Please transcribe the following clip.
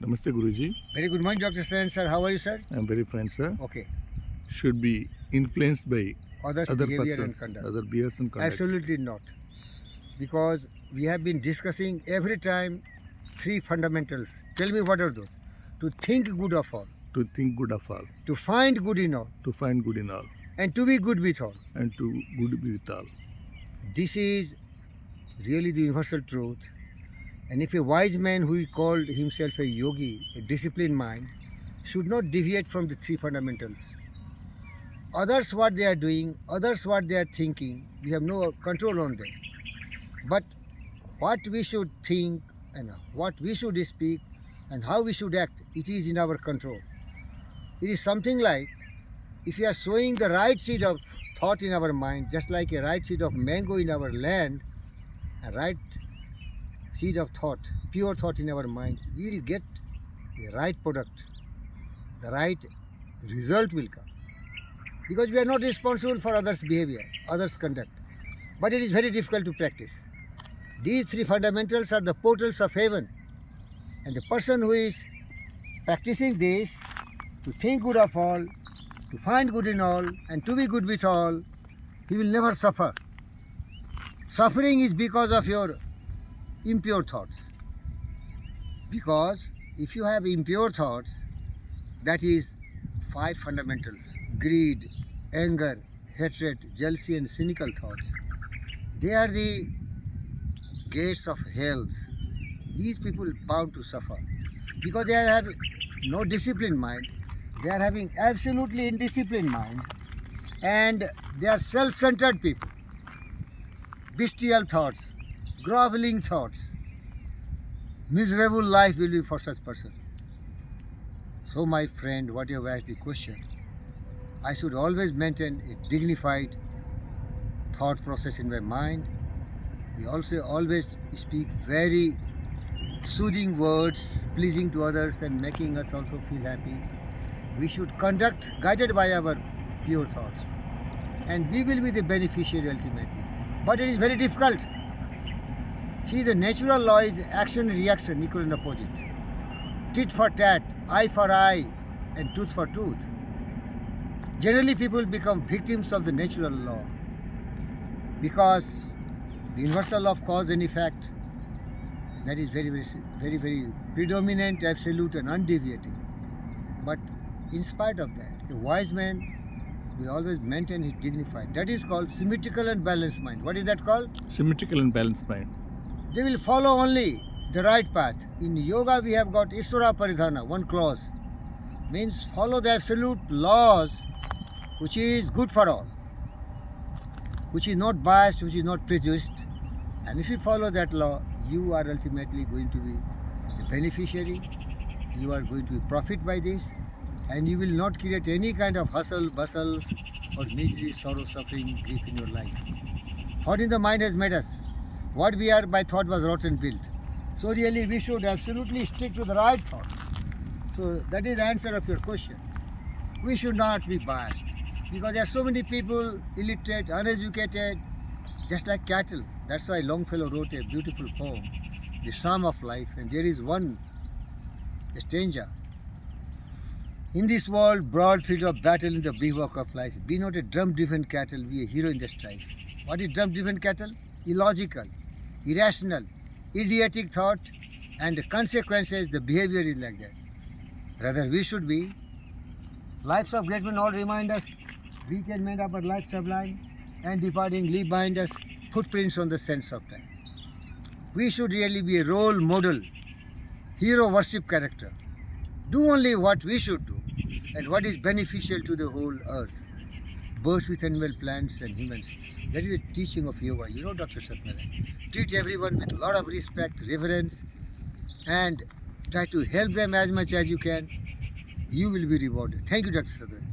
Namaste, Guruji. Very good morning, Dr. Sen, sir. How are you, sir? I'm very fine, sir. Okay. Should be influenced by Others' other behavior persons, and conduct. other behaviors and conduct. Absolutely not. Because we have been discussing every time three fundamentals. Tell me what are those? To think good of all, To think good of all, to find good in all, to find good in all, and to be good with all. and to good be with all. This is really the universal truth. And if a wise man who called himself a yogi, a disciplined mind, should not deviate from the three fundamentals. Others what they are doing, others what they are thinking, we have no control on them. But what we should think and what we should speak and how we should act, it is in our control. It is something like if we are sowing the right seed of thought in our mind, just like a right seed of mango in our land, a right seed of thought, pure thought in our mind, we will get the right product. The right result will come. Because we are not responsible for others' behavior, others' conduct. But it is very difficult to practice. These three fundamentals are the portals of heaven. And the person who is practicing this, to think good of all, to find good in all, and to be good with all, he will never suffer. Suffering is because of your impure thoughts. Because if you have impure thoughts, that is five fundamentals: greed, anger, hatred, jealousy, and cynical thoughts. They are the gates of hells. These people bound to suffer because they are having no disciplined mind. They are having absolutely indisciplined mind, and they are self-centered people. Bestial thoughts, groveling thoughts. Miserable life will be for such person. So my friend, what you have asked the question, I should always maintain a dignified thought process in my mind. We also always speak very soothing words, pleasing to others and making us also feel happy. We should conduct guided by our pure thoughts, and we will be the beneficiary ultimately. But it is very difficult. See, the natural law is action and reaction, equal and opposite. Tit for tat, eye for eye, and tooth for tooth. Generally, people become victims of the natural law because the universal law of cause and effect, that is very predominant, absolute, and undeviating. But in spite of that, a wise man will always maintain his dignified. That is called symmetrical and balanced mind. What is that called? Symmetrical and balanced mind. They will follow only the right path. In yoga, we have got Isvara Paridhana, one clause. Means follow the absolute laws, which is good for all, which is not biased, which is not prejudiced. And if you follow that law, you are ultimately going to be the beneficiary. You are going to profit by this, and you will not create any kind of hustle, bustles, or misery, sorrow, suffering, grief in your life. Thought in the mind has made us. What we are by thought was wrought and built. So really we should absolutely stick to the right thought. So that is the answer of your question. We should not be biased because there are so many people illiterate, uneducated, just like cattle. That's why Longfellow wrote a beautiful poem, The Psalm of Life, and there is one stanza. In this world, broad field of battle in the bivouac of life, be not a drum-driven cattle, be a hero in the strife. What is drum-driven cattle? Illogical, irrational, idiotic thought, and the consequences, the behavior is like that. Rather, we should be. Lives of great men all remind us, we can mend our life sublime, and departing leave behind us footprints on the sands of time. We should really be a role model, hero worship character. Do only what we should do, and what is beneficial to the whole earth, both with animal, plants, and humans. That is the teaching of yoga. You know, Dr. Satnarayan. Treat everyone with a lot of respect, reverence, and try to help them as much as you can. You will be rewarded. Thank you, Dr. Satnarayan.